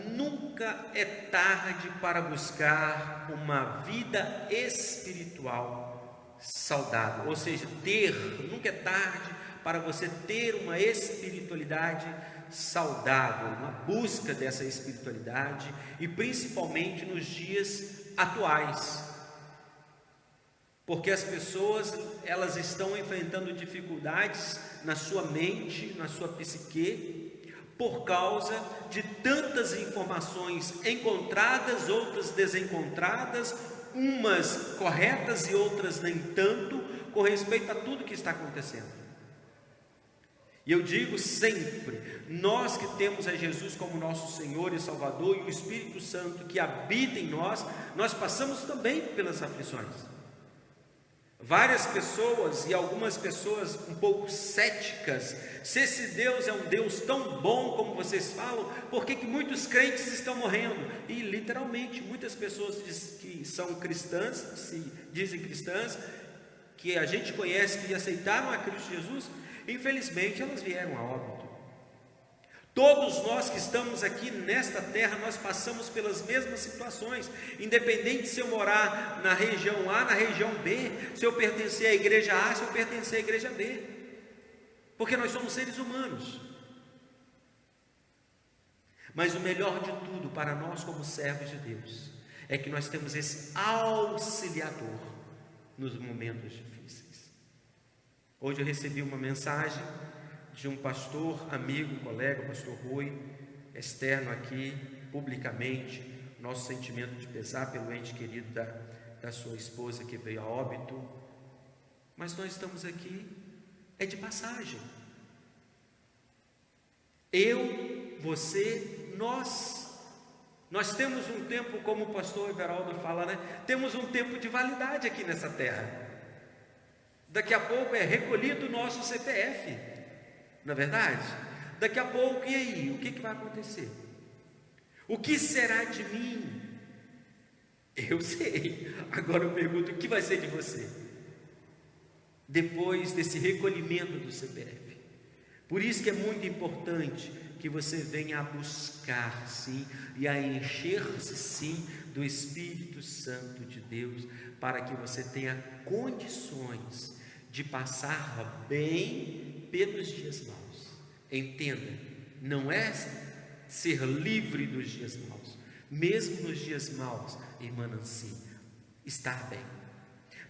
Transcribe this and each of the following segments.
nunca é tarde para buscar uma vida espiritual saudável, ou seja, nunca é tarde para você ter uma espiritualidade saudável, uma busca dessa espiritualidade, e principalmente nos dias atuais, porque as pessoas, elas estão enfrentando dificuldades na sua mente, na sua psique, por causa de tantas informações encontradas, outras desencontradas, umas corretas e outras nem tanto, com respeito a tudo que está acontecendo. E eu digo sempre, nós que temos a Jesus como nosso Senhor e Salvador, e o Espírito Santo que habita em nós, nós passamos também pelas aflições. Várias pessoas, e algumas pessoas um pouco céticas, se esse Deus é um Deus tão bom como vocês falam, por que muitos crentes estão morrendo? E literalmente, muitas pessoas que são cristãs, se dizem cristãs, que a gente conhece, que aceitaram a Cristo Jesus, infelizmente elas vieram a óbito. Todos nós que estamos aqui nesta terra, nós passamos pelas mesmas situações, independente se eu morar na região A, na região B, se eu pertencer à igreja A, se eu pertencer à igreja B, porque nós somos seres humanos. Mas o melhor de tudo para nós como servos de Deus, é que nós temos esse auxiliador nos momentos difíceis. Hoje eu recebi uma mensagem de um pastor, amigo, colega, o pastor Rui, externo aqui, publicamente, nosso sentimento de pesar pelo ente querido da sua esposa que veio a óbito, mas nós estamos aqui, é de passagem. Eu, você, nós temos um tempo, como o pastor Everaldo fala, né? Temos um tempo de validade aqui nessa terra. Daqui a pouco é recolhido o nosso CPF, não é verdade? Daqui a pouco, e aí? O que vai acontecer? O que será de mim? Eu sei. Agora eu pergunto, o que vai ser de você? Depois desse recolhimento do CPF. Por isso que é muito importante que você venha a buscar, sim, e a encher-se, sim, do Espírito Santo de Deus, para que você tenha condições de passar bem pelos dias maus. Entenda, não é ser livre dos dias maus, mesmo nos dias maus, irmã Nancy, estar bem.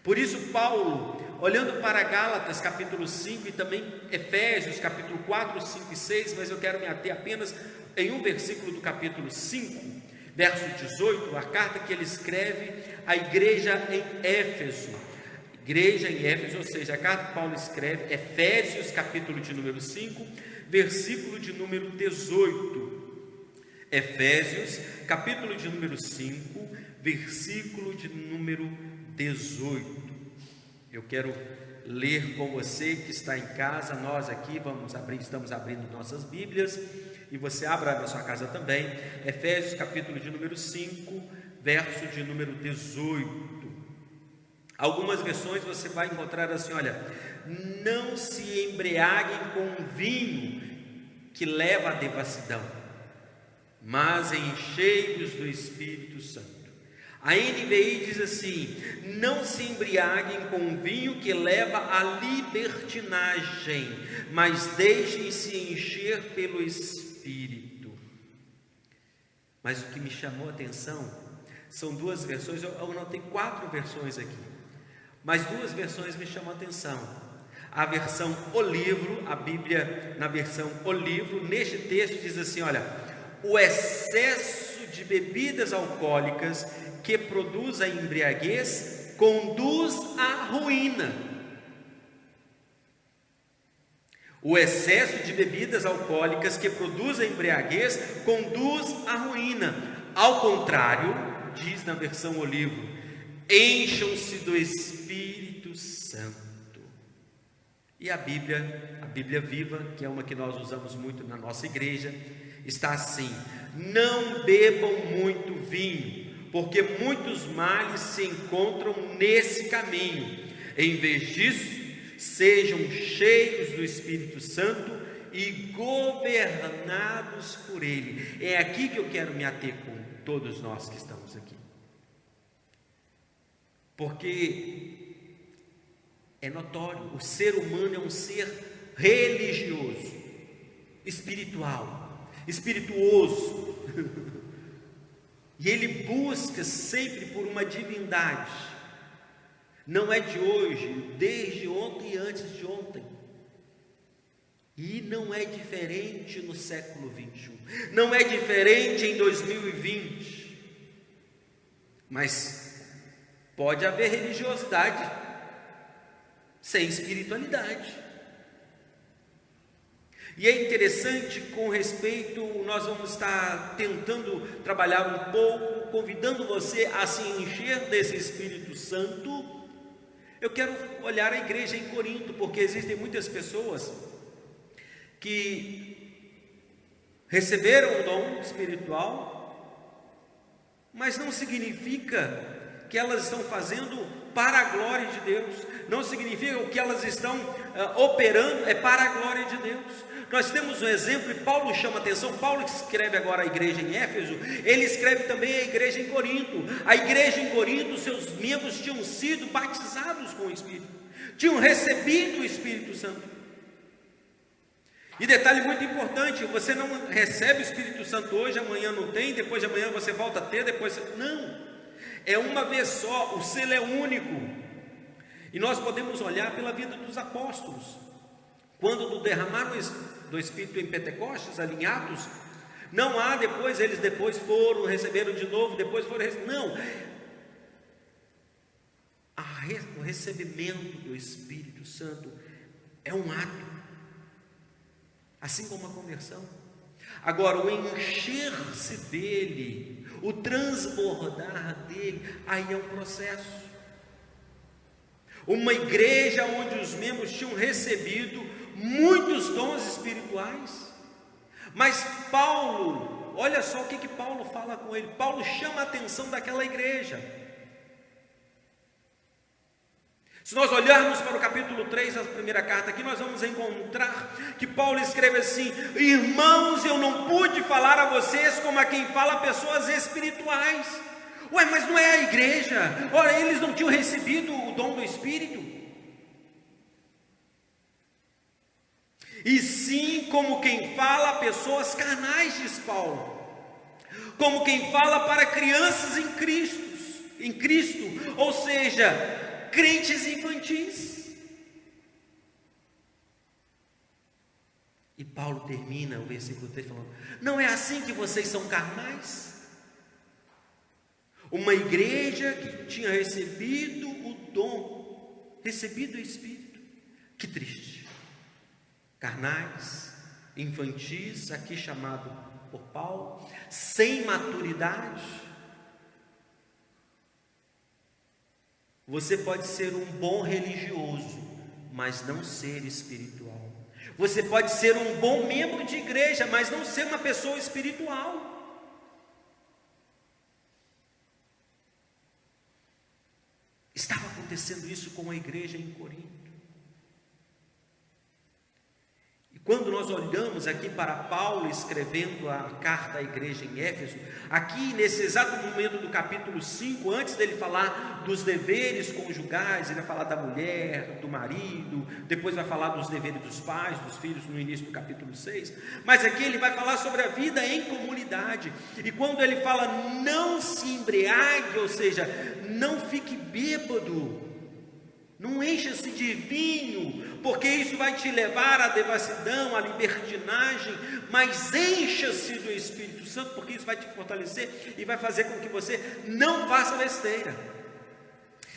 Por isso Paulo, olhando para Gálatas capítulo 5 e também Efésios capítulo 4, 5 e 6, mas eu quero me ater apenas em um versículo do capítulo 5, verso 18, a carta que ele escreve à igreja em Éfeso. Igreja em Éfeso, ou seja, a carta que Paulo escreve, Efésios capítulo de número 5, versículo de número 18. Efésios capítulo de número 5, versículo de número 18. Eu quero ler com você que está em casa. Nós aqui estamos abrindo nossas Bíblias, e você abra na sua casa também. Efésios capítulo de número 5, verso de número 18. Algumas versões você vai encontrar assim, olha: não se embriaguem com vinho que leva à devassidão, mas enchei-vos do Espírito Santo. A NVI diz assim: não se embriaguem com vinho que leva à libertinagem, mas deixem-se encher pelo Espírito. Mas o que me chamou a atenção são duas versões. Eu anotei 4 versões aqui, mas 2 versões me chamam a atenção. A versão O Livro, a Bíblia na versão O Livro, neste texto diz assim, olha: o excesso de bebidas alcoólicas que produz a embriaguez conduz à ruína. O excesso de bebidas alcoólicas que produz a embriaguez conduz à ruína. Ao contrário, diz na versão O Livro, encham-se do Espírito Santo. E a Bíblia Viva, que é uma que nós usamos muito na nossa igreja, está assim: não bebam muito vinho, porque muitos males se encontram nesse caminho. Em vez disso, sejam cheios do Espírito Santo, e governados por Ele. É aqui que eu quero me ater com todos nós que estamos aqui. Porque é notório, o ser humano é um ser religioso, espiritual, espirituoso. E ele busca sempre por uma divindade. Não é de hoje, desde ontem e antes de ontem. E não é diferente no século 21. Não é diferente em 2020. Mas pode haver religiosidade sem espiritualidade. E é interessante, com respeito, nós vamos estar tentando trabalhar um pouco, convidando você a se encher desse Espírito Santo. Eu quero olhar a igreja em Corinto, porque existem muitas pessoas que receberam o dom espiritual, mas não significa que elas estão fazendo para a glória de Deus, não significa que o que elas estão operando é para a glória de Deus. Nós temos um exemplo, e Paulo chama atenção. Paulo que escreve agora a igreja em Éfeso, ele escreve também a igreja em Corinto. A igreja em Corinto, seus membros tinham sido batizados com o Espírito, tinham recebido o Espírito Santo. E detalhe muito importante, você não recebe o Espírito Santo hoje, amanhã não tem, depois de amanhã você volta a ter, não, é uma vez só, o selo é único. E nós podemos olhar pela vida dos apóstolos, quando do derramar do Espírito em Pentecostes, ali em Atos, não há depois, eles depois foram, receberam de novo, depois foram, não, o recebimento do Espírito Santo é um ato, assim como a conversão. Agora, o encher-se dele, o transbordar dele, aí é um processo. Uma igreja onde os membros tinham recebido muitos dons espirituais, mas Paulo, olha só o que Paulo fala com ele. Paulo chama a atenção daquela igreja. Se nós olharmos para o capítulo 3 da primeira carta aqui, nós vamos encontrar que Paulo escreve assim: irmãos, eu não pude falar a vocês como a quem fala a pessoas espirituais. Ué, mas não é a igreja? Ora, eles não tinham recebido o dom do Espírito? E sim, como quem fala a pessoas carnais, diz Paulo, como quem fala para crianças em Cristo, ou seja, crentes infantis. E Paulo termina o versículo 3 falando: não é assim que vocês são carnais? Uma igreja que tinha recebido o dom, recebido o Espírito, que triste. Carnais, infantis, aqui chamado por Paulo, sem maturidade. Você pode ser um bom religioso, mas não ser espiritual. Você pode ser um bom membro de igreja, mas não ser uma pessoa espiritual. Estava acontecendo isso com a igreja em Corinto. E quando nós olhamos aqui para Paulo escrevendo a carta à igreja em Éfeso, aqui nesse exato momento do capítulo 5, antes dele falar dos deveres conjugais, ele vai falar da mulher, do marido, depois vai falar dos deveres dos pais, dos filhos, no início do capítulo 6, mas aqui ele vai falar sobre a vida em comunidade. E quando ele fala não se embriague, ou seja, não fique bêbado, não encha-se de vinho, porque isso vai te levar à devassidão, à libertinagem, mas encha-se do Espírito Santo, porque isso vai te fortalecer e vai fazer com que você não faça besteira.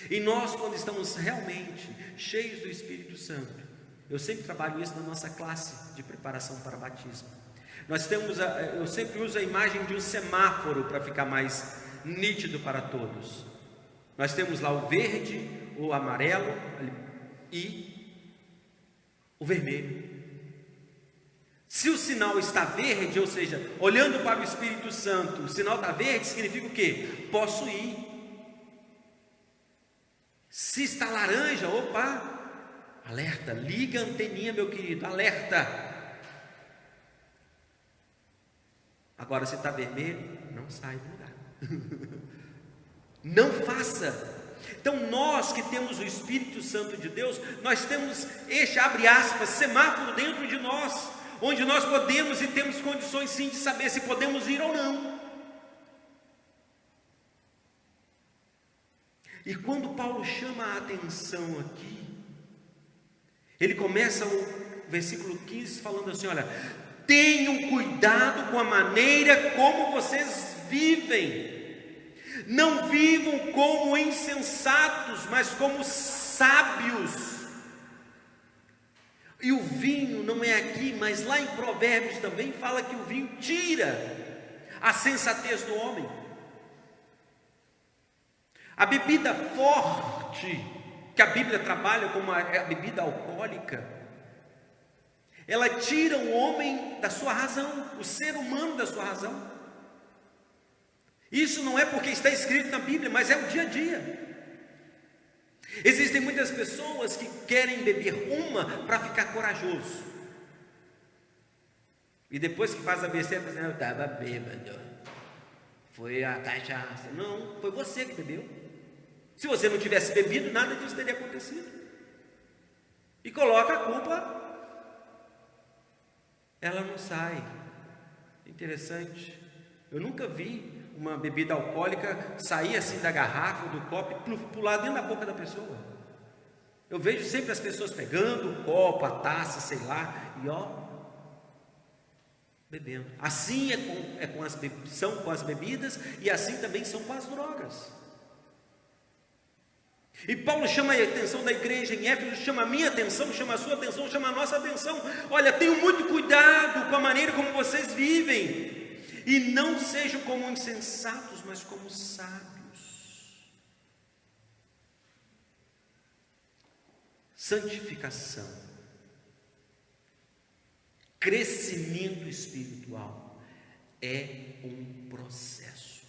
E nós, quando estamos realmente cheios do Espírito Santo, eu sempre trabalho isso na nossa classe de preparação para batismo. Eu sempre uso a imagem de um semáforo para ficar mais nítido para todos. Nós temos lá o verde, o amarelo e o vermelho. Se o sinal está verde, ou seja, olhando para o Espírito Santo, o sinal está verde, significa o quê? Posso ir. Se está laranja, opa, alerta, liga a anteninha, meu querido, alerta. Agora, se está vermelho, não sai do lugar. Não faça. Então nós que temos o Espírito Santo de Deus, nós temos este, abre aspas, semáforo dentro de nós, onde nós podemos e temos condições sim de saber se podemos ir ou não. E quando Paulo chama a atenção aqui, ele começa o versículo 15 falando assim: olha, tenham cuidado com a maneira como vocês vivem. Não vivam como insensatos, mas como sábios. E o vinho não é aqui, mas lá em Provérbios também fala que o vinho tira a sensatez do homem. A bebida forte, que a Bíblia trabalha como a bebida alcoólica, ela tira o homem da sua razão, o ser humano da sua razão. Isso não é porque está escrito na Bíblia, mas é o dia a dia. Existem muitas pessoas que querem beber uma para ficar corajoso, e depois que faz a besteira, eu estava bêbado, foi a cachaça. Não, foi você que bebeu. Se você não tivesse bebido, nada disso teria acontecido. E coloca a culpa, ela não sai. Interessante, eu nunca vi uma bebida alcoólica sair assim da garrafa, do copo e pular dentro da boca da pessoa. Eu vejo sempre as pessoas pegando o copo, a taça, sei lá, e bebendo. Assim são com as bebidas, e assim também são com as drogas. E Paulo chama a atenção da igreja em Éfeso, chama a minha atenção, chama a sua atenção, chama a nossa atenção. Olha, tenham muito cuidado com a maneira como vocês vivem, e não sejam como insensatos, mas como sábios. Santificação, crescimento espiritual é um processo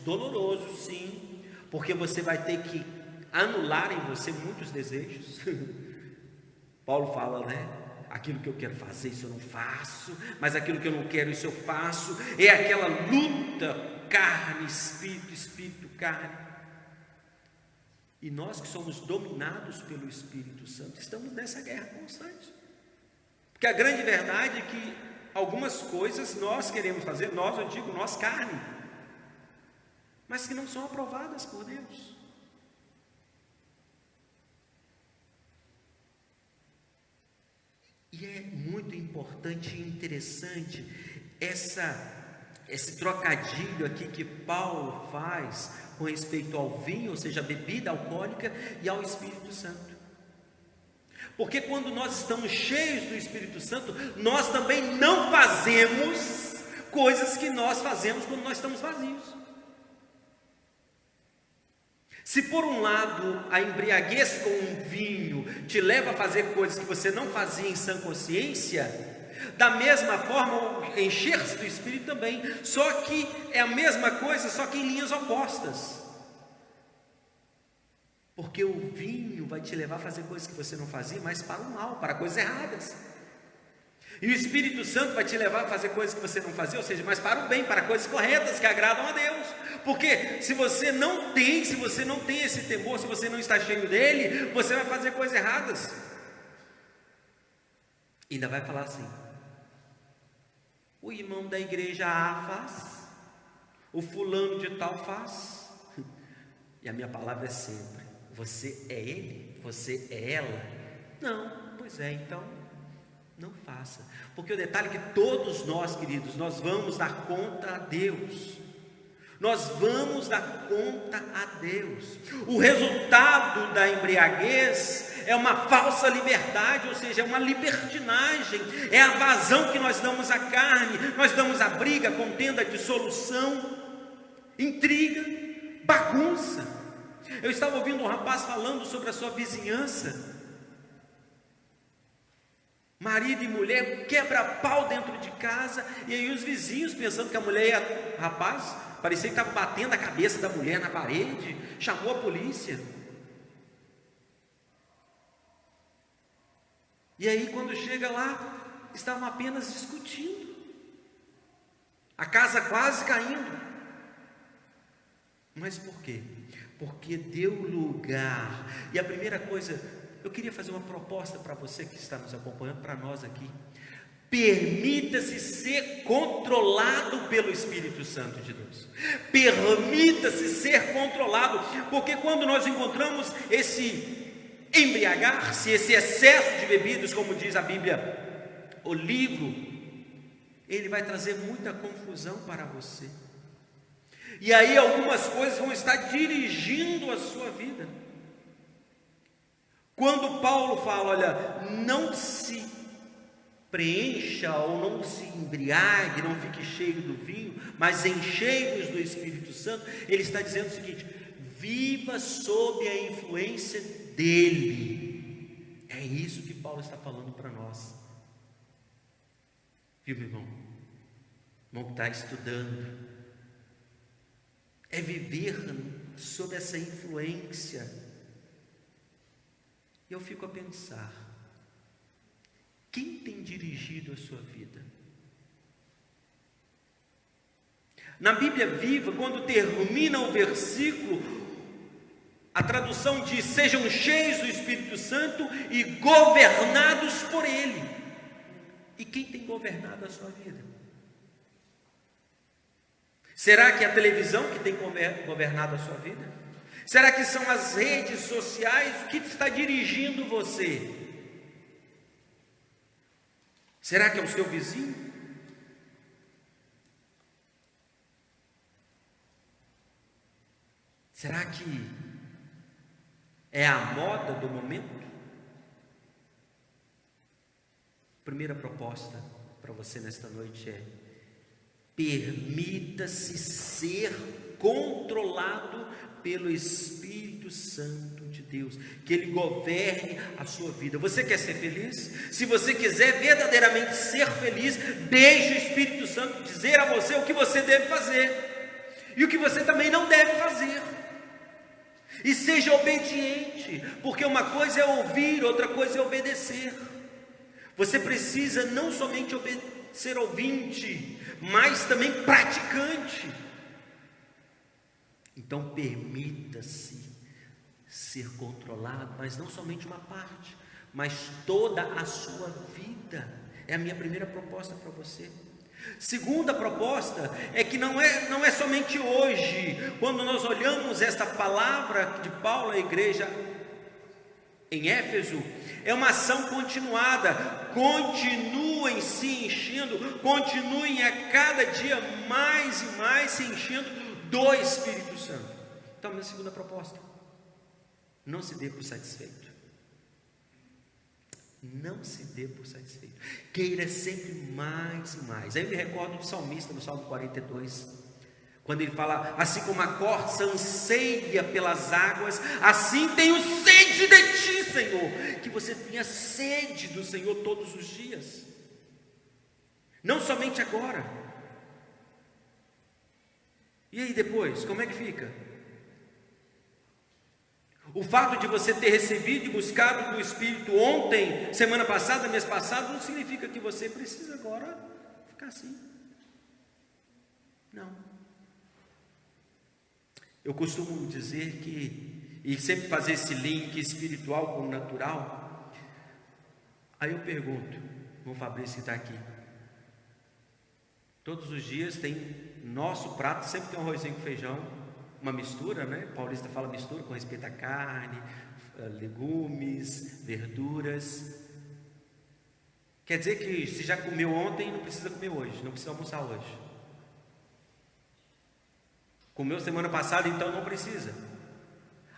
doloroso, sim, porque você vai ter que anular em você muitos desejos. Paulo fala, né? Aquilo que eu quero fazer, isso eu não faço, mas aquilo que eu não quero, isso eu faço. É aquela luta, carne, espírito, espírito, carne. E nós que somos dominados pelo Espírito Santo, estamos nessa guerra constante. Porque a grande verdade é que algumas coisas nós queremos fazer, eu digo nós carne, mas que não são aprovadas por Deus. E é muito importante e interessante esse trocadilho aqui que Paulo faz com respeito ao vinho, ou seja, a bebida alcoólica, e ao Espírito Santo. Porque quando nós estamos cheios do Espírito Santo, nós também não fazemos coisas que nós fazemos quando nós estamos vazios. Se por um lado a embriaguez com um vinho te leva a fazer coisas que você não fazia em sã consciência, da mesma forma encher-se do Espírito também, só que é a mesma coisa, só que em linhas opostas. Porque o vinho vai te levar a fazer coisas que você não fazia, mas para o mal, para coisas erradas. E o Espírito Santo vai te levar a fazer coisas que você não fazia, ou seja, mas para o bem, para coisas corretas que agradam a Deus. Porque se você não tem esse temor, se você não está cheio dele, você vai fazer coisas erradas. E ainda vai falar assim: o irmão da igreja A faz, o fulano de tal faz. E a minha palavra é sempre: você é ele? Você é ela? Não, pois é, então não faça. Porque o detalhe é que todos nós, queridos, nós vamos dar conta a Deus. Nós vamos dar conta a Deus. O resultado da embriaguez é uma falsa liberdade, ou seja, é uma libertinagem, é a vazão que nós damos à carne, nós damos à briga, contenda, dissolução, intriga, bagunça. Eu estava ouvindo um rapaz falando sobre a sua vizinhança. Marido e mulher quebra-pau dentro de casa, e aí os vizinhos pensando que a mulher rapaz, parecia que estava batendo a cabeça da mulher na parede, chamou a polícia. E aí quando chega lá, estavam apenas discutindo. a casa quase caindo. Mas por quê? Porque deu lugar. E a primeira coisa, eu queria fazer uma proposta para você que está nos acompanhando, para nós aqui. Permita-se ser controlado pelo Espírito Santo de Deus. Permita-se ser controlado, porque quando nós encontramos esse embriagar-se, esse excesso de bebidas, como diz a Bíblia, o livro, ele vai trazer muita confusão para você. E aí algumas coisas vão estar dirigindo a sua vida. Quando Paulo fala, olha, não se preencha ou não se embriague, não fique cheio do vinho, mas enchei-vos do Espírito Santo, ele está dizendo o seguinte: viva sob a influência dele. É isso que Paulo está falando para nós. Viu, meu irmão? Irmão que está estudando, é viver sob essa influência. E eu fico a pensar, quem tem dirigido a sua vida? Na Bíblia Viva, quando termina o versículo, a tradução diz: sejam cheios do Espírito Santo e governados por Ele. E quem tem governado a sua vida? Será que é a televisão que tem governado a sua vida? Será que são as redes sociais? O que está dirigindo você? Será que é o seu vizinho? Será que é a moda do momento? Primeira proposta para você nesta noite é: permita-se ser controlado pelo Espírito Santo de Deus, que Ele governe a sua vida. Você quer ser feliz? Se você quiser verdadeiramente ser feliz, deixe o Espírito Santo dizer a você o que você deve fazer e o que você também não deve fazer. E seja obediente, porque uma coisa é ouvir, outra coisa é obedecer. Você precisa não somente ser ouvinte, mas também praticante. Então permita-se ser controlado, mas não somente uma parte, mas toda a sua vida. É a minha primeira proposta para você. Segunda proposta é que não é somente hoje, quando nós olhamos esta palavra de Paulo à igreja em Éfeso, é uma ação continuada. Continuem se enchendo, continuem a cada dia mais e mais se enchendo do Espírito Santo. Então, minha segunda proposta: não se dê por satisfeito. Não se dê por satisfeito. Queira sempre mais e mais. Aí eu me recordo do salmista no Salmo 42, quando ele fala: assim como a corça anseia pelas águas, assim tenho sede de ti, Senhor. Que você tenha sede do Senhor todos os dias, não somente agora. E aí depois, como é que fica? O fato de você ter recebido e buscado do Espírito ontem, semana passada, mês passado, não significa que você precisa agora ficar assim. Não. Eu costumo dizer que, e sempre fazer esse link espiritual com o natural. Aí eu pergunto, o Fabrício que está aqui, todos os dias tem nosso prato, sempre tem um arrozinho com feijão, uma mistura, né? Paulista fala mistura com respeito à carne, legumes, verduras. Quer dizer que se já comeu ontem, não precisa comer hoje, não precisa almoçar hoje. Comeu semana passada, então não precisa.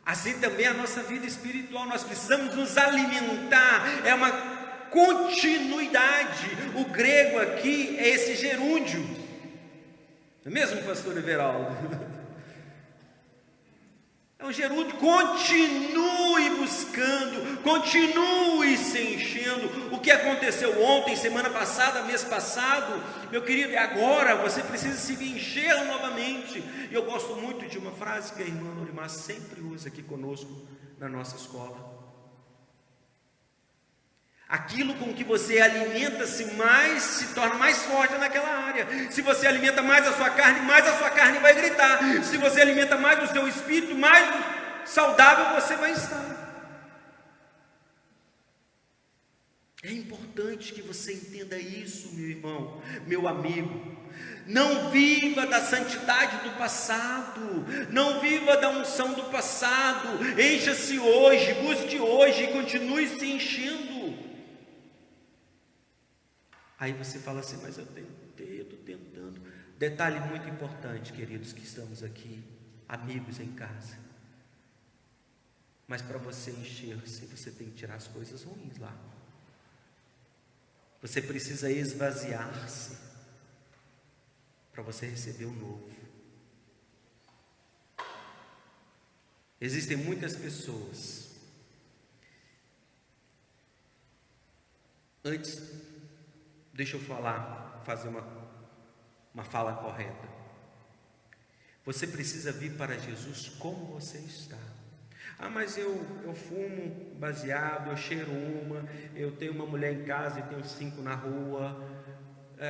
Assim também a nossa vida espiritual, nós precisamos nos alimentar, é uma continuidade. O grego aqui é esse gerúndio, não é mesmo, pastor Everaldo? É um gerúndio. Continue buscando, continue se enchendo. O que aconteceu ontem, semana passada, mês passado, meu querido, agora você precisa se encher novamente. E eu gosto muito de uma frase que a irmã Norimar sempre usa aqui conosco na nossa escola: Aquilo com que você alimenta-se mais, se torna mais forte naquela área. Se você alimenta mais a sua carne vai gritar. Se você alimenta mais o seu espírito, mais saudável você vai estar. É importante que você entenda isso, meu irmão, meu amigo. Não viva da santidade do passado, não viva da unção do passado. Encha-se hoje, busque hoje e continue se enchendo. Aí você fala assim, mas eu tentei, eu estou tentando. Detalhe muito importante, queridos que estamos aqui, amigos em casa. Mas para você encher-se, você tem que tirar as coisas ruins lá. Você precisa esvaziar-se para você receber o novo. Existem muitas pessoas. Antes, deixa eu fazer uma fala correta. Você precisa vir para Jesus como você está. Ah, mas eu fumo baseado, eu cheiro eu tenho uma mulher em casa e tenho 5 na rua,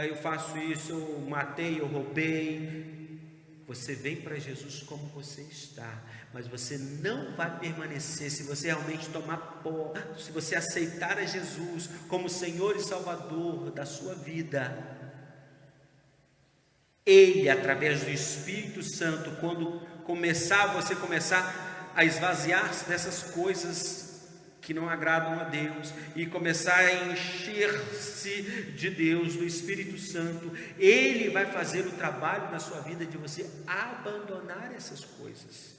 eu faço isso, eu matei, eu roubei. Você vem para Jesus como você está, mas você não vai permanecer se você realmente se você aceitar a Jesus como Senhor e Salvador da sua vida. Ele, através do Espírito Santo, quando você começar a esvaziar-se dessas coisas que não agradam a Deus e começar a encher-se de Deus, do Espírito Santo, Ele vai fazer o trabalho na sua vida de você abandonar essas coisas.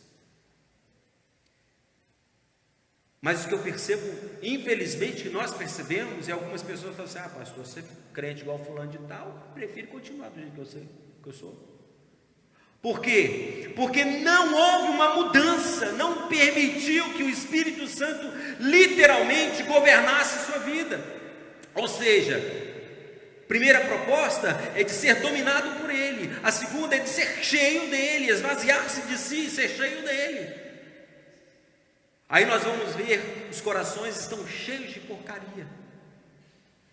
Mas o que eu percebo, infelizmente, que nós percebemos, e algumas pessoas falam assim, pastor, você é crente igual fulano de tal, prefiro continuar do jeito que eu sou. Por quê? Porque não houve uma mudança, não permitiu que o Espírito Santo literalmente governasse sua vida. Ou seja, primeira proposta é de ser dominado por Ele, a segunda é de ser cheio dEle, esvaziar-se de si e ser cheio dEle. Aí nós vamos ver, os corações estão cheios de porcaria,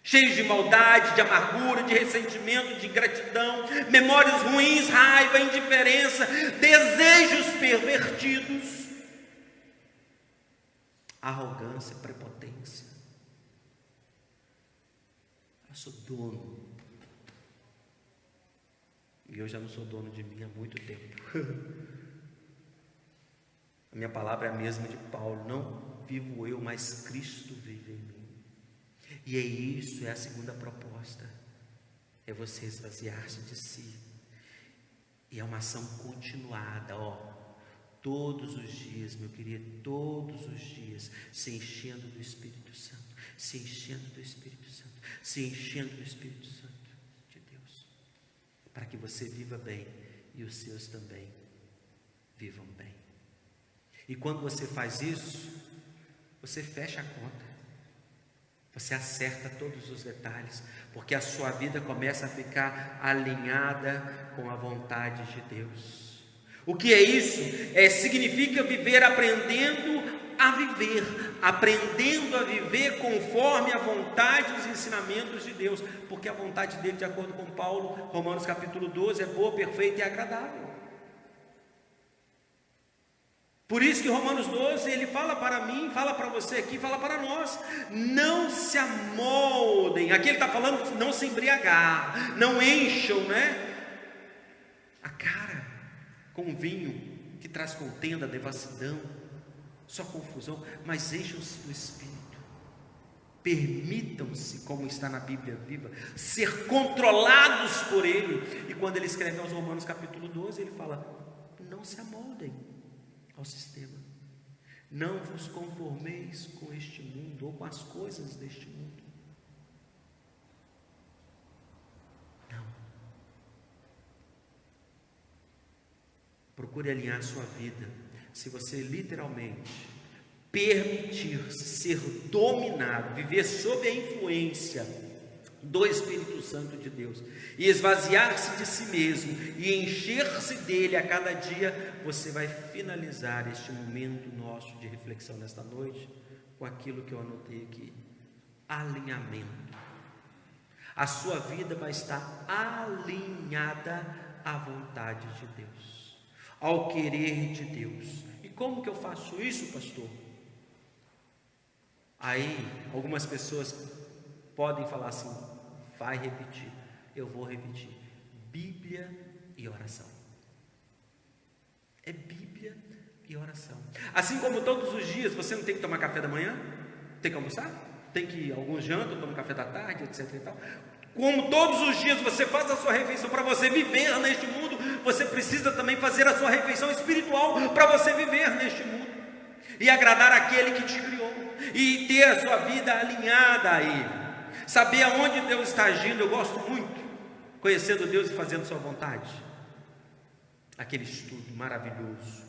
cheios de maldade, de amargura, de ressentimento, de ingratidão, memórias ruins, raiva, indiferença, desejos pervertidos, arrogância, prepotência. Eu sou dono, e eu já não sou dono de mim há muito tempo. A minha palavra é a mesma de Paulo, não vivo eu, mas Cristo vive em mim. E é isso, é a segunda proposta, é você esvaziar-se de si, e é uma ação continuada, todos os dias, meu querido, todos os dias, se enchendo do Espírito Santo, se enchendo do Espírito Santo, se enchendo do Espírito Santo de Deus, para que você viva bem, e os seus também vivam bem. E quando você faz isso, você fecha a conta, você acerta todos os detalhes, porque a sua vida começa a ficar alinhada com a vontade de Deus. O que é isso? Significa viver aprendendo a viver conforme a vontade e os ensinamentos de Deus, porque a vontade dele, de acordo com Paulo, Romanos capítulo 12, é boa, perfeita e agradável. Por isso que Romanos 12, ele fala para mim, fala para você aqui, fala para nós, não se amoldem, aqui ele está falando, não se embriagar, não encham, a cara com vinho, que traz contenda, devassidão, só confusão, mas encham-se do Espírito, permitam-se, como está na Bíblia viva, ser controlados por Ele. E quando ele escreve aos Romanos capítulo 12, ele fala, não se amoldem ao sistema, não vos conformeis com este mundo, ou com as coisas deste mundo, não, procure alinhar a sua vida. Se você literalmente permitir-se ser dominado, viver sob a influência do Espírito Santo de Deus, e esvaziar-se de si mesmo, e encher-se dele a cada dia, você vai finalizar este momento nosso de reflexão nesta noite, com aquilo que eu anotei aqui. alinhamento. A sua vida vai estar alinhada à vontade de Deus, ao querer de Deus. E como que eu faço isso, pastor? Aí, algumas pessoas podem falar assim, vai repetir. Eu vou repetir. Bíblia e oração. É Bíblia e oração. Assim como todos os dias você não tem que tomar café da manhã, tem que almoçar, tem que algum janta, tomar café da tarde, etc e tal. Como todos os dias você faz a sua refeição para você viver neste mundo, você precisa também fazer a sua refeição espiritual para você viver neste mundo e agradar aquele que te criou e ter a sua vida alinhada a Ele, saber aonde Deus está agindo. Eu gosto muito, conhecendo Deus e fazendo sua vontade, aquele estudo maravilhoso.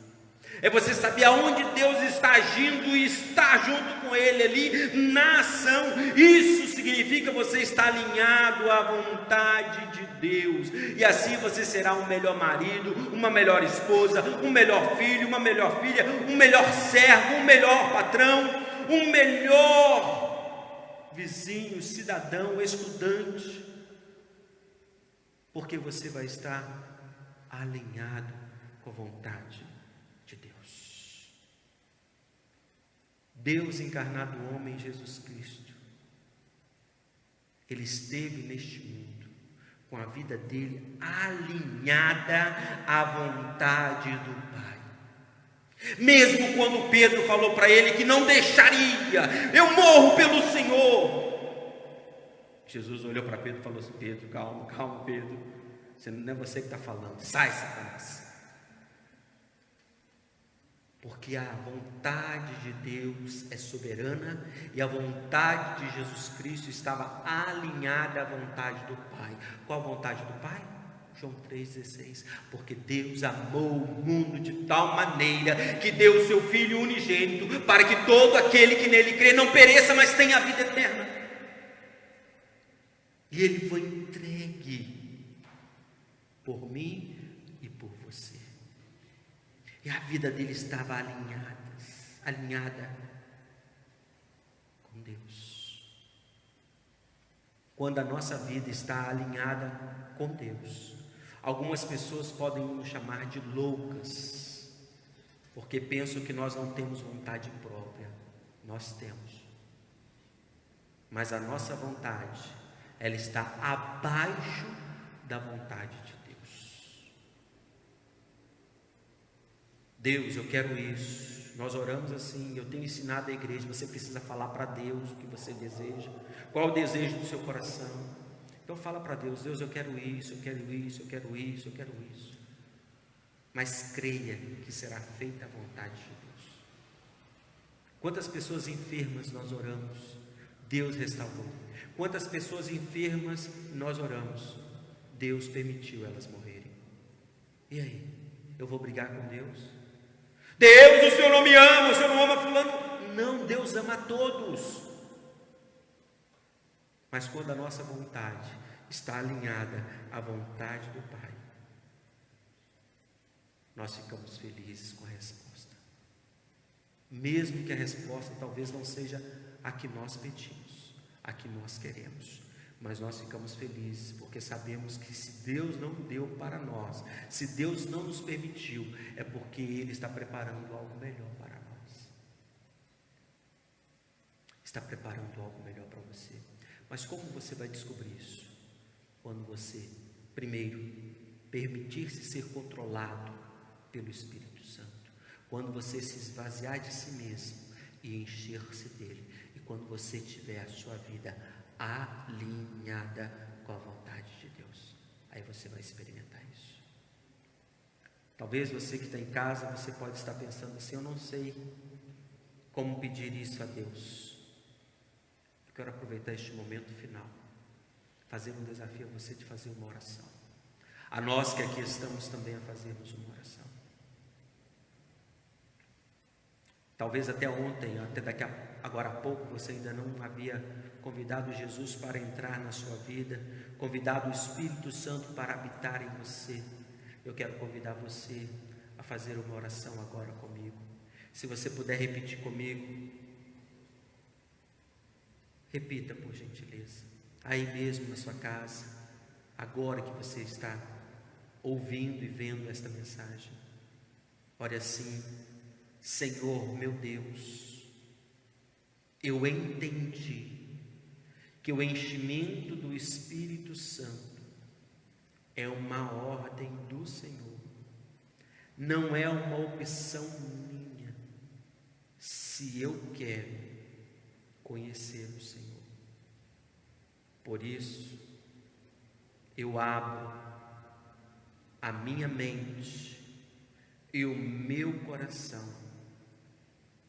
É você saber aonde Deus está agindo e estar junto com Ele ali na ação. Isso significa você estar alinhado à vontade de Deus. E assim você será um melhor marido, uma melhor esposa, um melhor filho, uma melhor filha, um melhor servo, um melhor patrão, um melhor vizinho, cidadão, estudante. Porque você vai estar alinhado com a vontade de Deus. Deus encarnado homem, Jesus Cristo, Ele esteve neste mundo com a vida dele alinhada à vontade do Pai. Mesmo quando Pedro falou para ele que não deixaria, eu morro pelo Senhor, Jesus olhou para Pedro e falou assim: Pedro, calma, calma, Pedro, não é você que está falando, sai, Satanás. Porque a vontade de Deus é soberana e a vontade de Jesus Cristo estava alinhada à vontade do Pai. Qual a vontade do Pai? João 3,16. Porque Deus amou o mundo de tal maneira que deu o seu Filho unigênito, para que todo aquele que nele crê não pereça, mas tenha a vida eterna. E Ele foi entregue por mim e por você. E a vida dele estava alinhada com Deus. Quando a nossa vida está alinhada com Deus, algumas pessoas podem nos chamar de loucas, porque pensam que nós não temos vontade própria. Nós temos, mas a nossa vontade, ela está abaixo da vontade de Deus. Deus, eu quero isso. Nós oramos assim, eu tenho ensinado a igreja, você precisa falar para Deus o que você deseja, qual o desejo do seu coração. Então fala para Deus: Deus, eu quero isso, eu quero isso, eu quero isso, eu quero isso. Mas creia que será feita a vontade de Deus. Quantas pessoas enfermas nós oramos, Deus restaurou. Quantas pessoas enfermas nós oramos, Deus permitiu elas morrerem. E aí, eu vou brigar com Deus? Deus, o Senhor não me ama, o Senhor não ama fulano. Não, Deus ama a todos. Mas quando a nossa vontade está alinhada à vontade do Pai, nós ficamos felizes com a resposta. Mesmo que a resposta talvez não seja a que nós pedimos, a que nós queremos, mas nós ficamos felizes, porque sabemos que se Deus não deu para nós, se Deus não nos permitiu, é porque Ele está preparando algo melhor para nós. Está preparando algo melhor para você. Mas como você vai descobrir isso? Quando você, primeiro, permitir-se ser controlado pelo Espírito Santo. Quando você se esvaziar de si mesmo e encher-se dele. E quando você tiver a sua vida alinhada com a vontade de Deus, aí você vai experimentar isso. Talvez você que está em casa, você pode estar pensando assim: eu não sei como pedir isso a Deus. Eu quero aproveitar este momento final, fazer um desafio a você de fazer uma oração, a nós que aqui estamos também a fazermos uma oração. Talvez até ontem, agora há pouco, você ainda não havia convidado Jesus para entrar na sua vida, convidado o Espírito Santo para habitar em você. Eu quero convidar você a fazer uma oração agora comigo. Se você puder repetir comigo: Repita, por gentileza, aí mesmo na sua casa, agora que você está ouvindo e vendo esta mensagem. Ore assim: Senhor meu Deus, eu entendi que o enchimento do Espírito Santo é uma ordem do Senhor, não é uma opção minha, se eu quero conhecer o Senhor. Por isso, eu abro a minha mente e o meu coração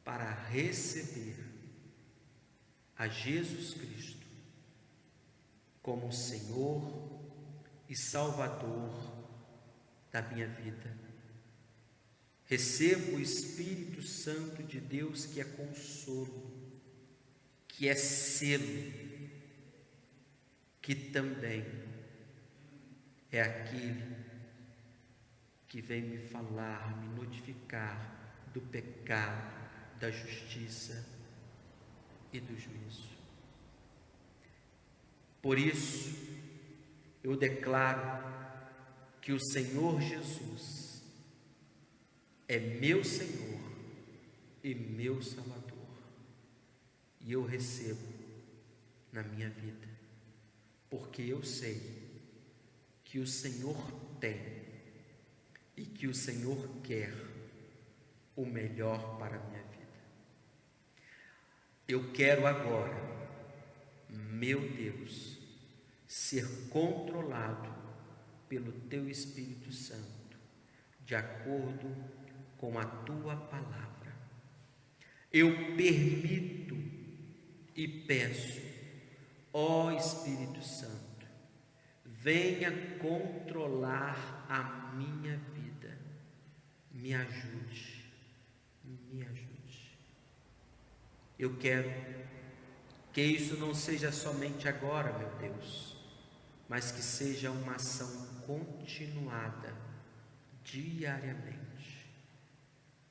para receber a Jesus Cristo como Senhor e Salvador da minha vida. Recebo o Espírito Santo de Deus, que é consolo, que é selo, que também é aquele que vem me falar, me notificar do pecado, da justiça e do juízo. Por isso, eu declaro que o Senhor Jesus é meu Senhor e meu Salvador, e eu recebo na minha vida, porque eu sei que o Senhor tem e que o Senhor quer o melhor para a minha vida. Eu quero agora, meu Deus, ser controlado pelo Teu Espírito Santo, de acordo com a Tua palavra. Eu permito e peço, ó Espírito Santo, venha controlar a minha vida, me ajude, me ajude. Eu quero que isso não seja somente agora, meu Deus, mas que seja uma ação continuada, diariamente,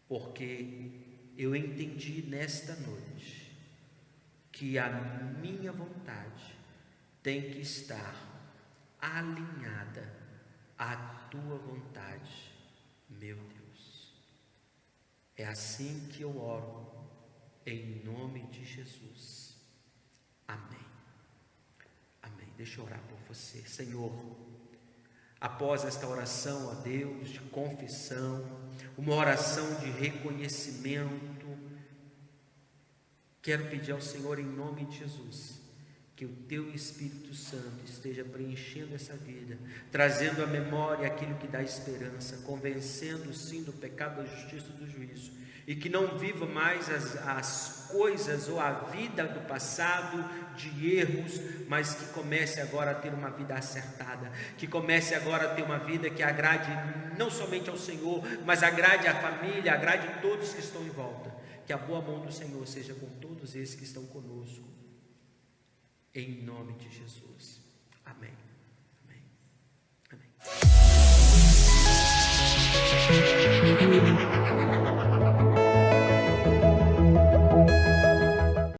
porque eu entendi nesta noite que a minha vontade tem que estar alinhada à Tua vontade, meu Deus. É assim que eu oro, em nome de Jesus. Amém. Amém. Deixa eu orar por você. Senhor, após esta oração a Deus de confissão, uma oração de reconhecimento, quero pedir ao Senhor, em nome de Jesus, que o Teu Espírito Santo esteja preenchendo essa vida, trazendo à memória aquilo que dá esperança, convencendo sim do pecado, da justiça e do juízo, e que não viva mais as coisas ou a vida do passado de erros, mas que comece agora a ter uma vida acertada, que comece agora a ter uma vida que agrade não somente ao Senhor, mas agrade a família, agrade todos que estão em volta. Que a boa mão do Senhor seja com todos esses que estão conosco, em nome de Jesus. Amém.